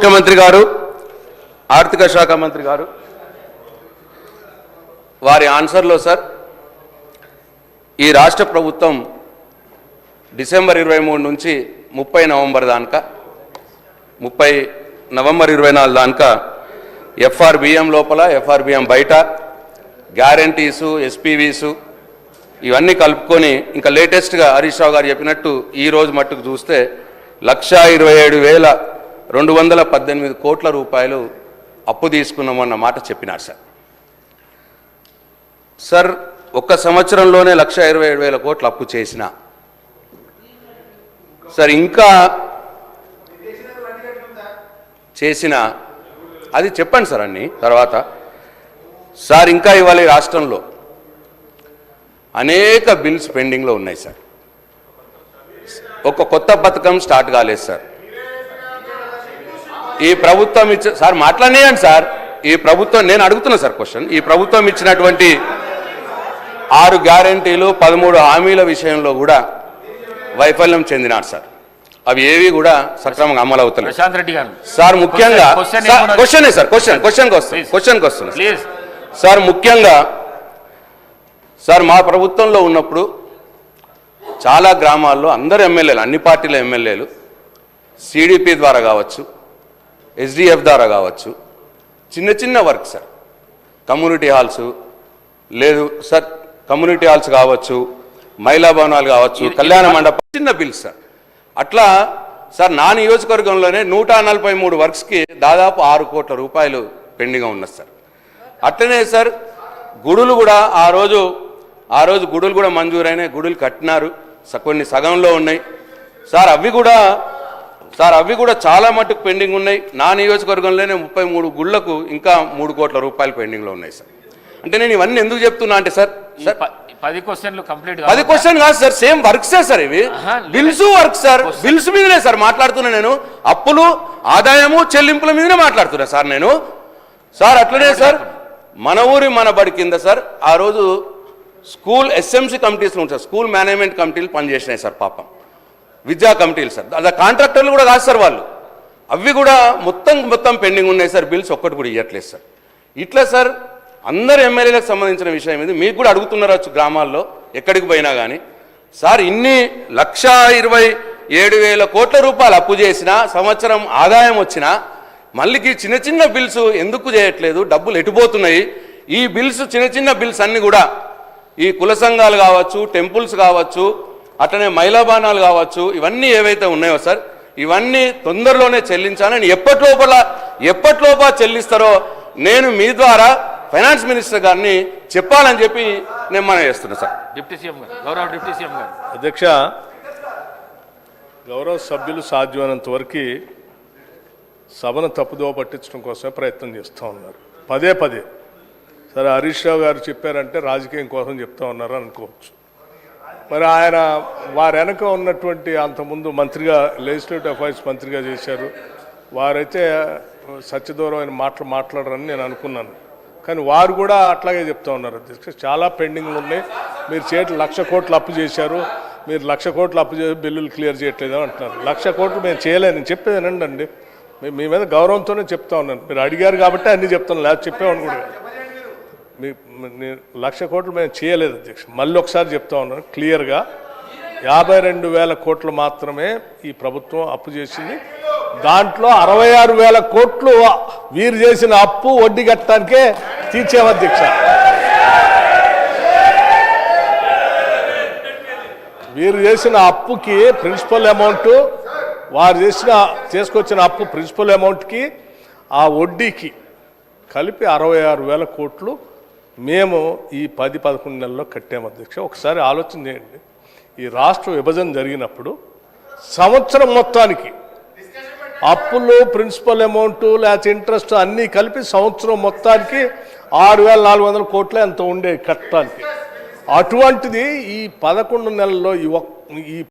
ముఖ్యమంత్రి గారు, ఆర్థిక శాఖ మంత్రి గారు వారి ఆన్సర్లో సార్ ఈ రాష్ట్ర ప్రభుత్వం డిసెంబర్ 23 నుంచి 30 నవంబర్ దాకా 30 నవంబర్ 24 దాకా ఎఫ్ఆర్బిఎం లోపల ఎఫ్ఆర్బిఎం బయట గ్యారంటీసు ఎస్పీవీసు ఇవన్నీ కలుపుకొని ఇంకా లేటెస్ట్గా హరీష్ రావు గారు చెప్పినట్టు ఈరోజు మట్టుకు చూస్తే 1,27,218 కోట్ల రూపాయలు అప్పు తీసుకున్నామన్న మాట చెప్పినారు సార్. సార్ ఒక్క సంవత్సరంలోనే 1,27,000 కోట్లు అప్పు చేసిన సార్ ఇంకా చేసిన అది చెప్పండి సార్ అన్ని తర్వాత సార్ ఇంకా ఇవాళ రాష్ట్రంలో అనేక బిల్స్ పెండింగ్లో ఉన్నాయి సార్. ఒక కొత్త పథకం స్టార్ట్ కాలేదు సార్. ఈ ప్రభుత్వం సార్ మాట్లాడేయండి సార్. ఈ ప్రభుత్వం నేను అడుగుతున్నా సార్ క్వశ్చన్. ఈ ప్రభుత్వం ఇచ్చినటువంటి 6 గ్యారంటీలు 13 హామీల విషయంలో కూడా వైఫల్యం చెందినారు సార్. అవి ఏవి కూడా సక్రమంగా అమలు అవుతున్నాయి. ప్రశాంత్ రెడ్డి గారు సార్ ముఖ్యంగా క్వశ్చనే సార్ క్వశ్చన్కి వస్తున్నా సార్. ముఖ్యంగా సార్ మా ప్రభుత్వంలో ఉన్నప్పుడు చాలా గ్రామాల్లో అందరు ఎమ్మెల్యేలు అన్ని పార్టీల ఎమ్మెల్యేలు సిడిపి ద్వారా కావచ్చు ఎస్డిఎఫ్ ద్వారా కావచ్చు చిన్న చిన్న వర్క్ సార్ కమ్యూనిటీ హాల్స్ లేదు సార్ కమ్యూనిటీ హాల్స్ కావచ్చు మహిళా భవనాలు కావచ్చు కళ్యాణ మండపం చిన్న బిల్స్ సార్. అట్లా సార్ నా నియోజకవర్గంలోనే 143 వర్క్స్కి దాదాపు 6 కోట్ల రూపాయలు పెండింగ్గా ఉన్నది సార్. అట్లనే సార్ గుడులు కూడా ఆ రోజు గుడులు కూడా మంజూరైన గుడులు కట్టినారు కొన్ని సగంలో ఉన్నాయి సార్. అవి కూడా చాలా మట్టుకు పెండింగ్ ఉన్నాయి. నా నియోజకవర్గంలోనే 33 గుళ్లకు ఇంకా 3 కోట్ల రూపాయలు పెండింగ్లో ఉన్నాయి సార్. అంటే నేను ఇవన్నీ ఎందుకు చెప్తున్నా అంటే సార్ 10 క్వశ్చన్లు కంప్లీట్ 10 క్వశ్చన్ కాదు సార్, సేమ్ వర్క్సే సార్. ఇవి బిల్స్ వర్క్ సార్, బిల్స్ మీదనే సార్ మాట్లాడుతున్నా నేను. అప్పులు ఆదాయము చెల్లింపుల మీదనే మాట్లాడుతున్నా సార్ నేను. సార్ అట్లనే సార్ మన ఊరి మన బడి కింద సార్ ఆ రోజు స్కూల్ ఎస్ఎంసీ కమిటీస్లో ఉంటాయి సార్. స్కూల్ మేనేజ్మెంట్ కమిటీలు పనిచేసినాయి సార్ పాపం విద్యా కమిటీలు సార్. అది కాంట్రాక్టర్లు కూడా కాదు సార్ వాళ్ళు. అవి కూడా మొత్తం పెండింగ్ ఉన్నాయి సార్. బిల్స్ ఒక్కటి కూడా ఇవ్వట్లేదు సార్. ఇట్లా సార్ అందరు ఎమ్మెల్యేలకు సంబంధించిన విషయం ఇది. మీకు కూడా అడుగుతున్నారు గ్రామాల్లో ఎక్కడికి పోయినా కానీ సార్ ఇన్ని 1,27,000 కోట్ల రూపాయలు అప్పు చేసినా సంవత్సరం ఆదాయం వచ్చినా మళ్ళీకి చిన్న చిన్న బిల్స్ ఎందుకు చేయట్లేదు? డబ్బులు ఎటుపోతున్నాయి? ఈ బిల్స్ చిన్న బిల్స్ అన్నీ కూడా ఈ కుల సంఘాలు కావచ్చు టెంపుల్స్ కావచ్చు అట్లనే మహిళా భవనాలు కావచ్చు ఇవన్నీ ఏవైతే ఉన్నాయో సార్ ఇవన్నీ తొందరలోనే చెల్లించాలని ఎప్పటిలోపా చెల్లిస్తారో నేను మీ ద్వారా ఫైనాన్స్ మినిస్టర్ గారిని చెప్పాలని చెప్పి నేను మనం చేస్తున్నా సార్. డిప్యూటీ సీఎం గారు, గౌరవ డిప్యూటీ సీఎం గారు. అధ్యక్ష, గౌరవ సభ్యులు సాధ్యమైనంత వరకు సభను తప్పుదోవ పట్టించడం కోసమే ప్రయత్నం చేస్తూ ఉన్నారు పదే. సరే హరీష్ రావు గారు చెప్పారంటే రాజకీయం కోసం చెప్తా ఉన్నారు అనుకోవచ్చు. మరి ఆయన వారి వెనక ఉన్నటువంటి అంతకుముందు మంత్రిగా లెజిస్లేటివ్ అఫైర్స్ మంత్రిగా చేశారు. వారైతే సత్యదూరమైన మాట్లాడరని నేను అనుకున్నాను. కానీ వారు కూడా అట్లాగే చెప్తా ఉన్నారు అధ్యక్ష. చాలా పెండింగ్లు ఉన్నాయి. మీరు 1,00,000 కోట్లు అప్పు చేశారు, మీరు 1,00,000 కోట్లు అప్పు చేసి బిల్లులు క్లియర్ చేయట్లేదు అంటున్నారు. 1,00,000 కోట్లు మేము చేయలేను. నేను చెప్పేది ఏనండి, మీ మీద గౌరవంతోనే చెప్తా ఉన్నాను. మీరు అడిగారు కాబట్టి అన్నీ చెప్తాను, లేకపోతే చెప్పేవాడిని కూడా. 1,00,000 కోట్లు మేము చేయలేదు అధ్యక్ష. మళ్ళీ ఒకసారి చెప్తా ఉన్నాను క్లియర్గా 52,000 కోట్లు మాత్రమే ఈ ప్రభుత్వం అప్పు చేసింది. దాంట్లో 66,000 కోట్లు వీరు చేసిన అప్పు వడ్డీ కట్టడానికే తీర్చాం అధ్యక్ష. వీరు చేసిన అప్పుకి ప్రిన్సిపల్ అమౌంట్, వారు చేసుకొచ్చిన అప్పు ప్రిన్సిపల్ అమౌంట్కి ఆ వడ్డీకి కలిపి 66,000 కోట్లు మేము ఈ 10-11 నెలల్లో కట్టాము అధ్యక్ష. ఒకసారి ఆలోచన చేయండి. ఈ రాష్ట్ర విభజన జరిగినప్పుడు సంవత్సరం మొత్తానికి అప్పులు ప్రిన్సిపల్ అమౌంట్ లేకపోతే ఇంట్రెస్ట్ అన్నీ కలిపి సంవత్సరం మొత్తానికి 6,400 కోట్లే ఎంత ఉండే కట్టడానికి. అటువంటిది ఈ 11 నెలల్లో ఈ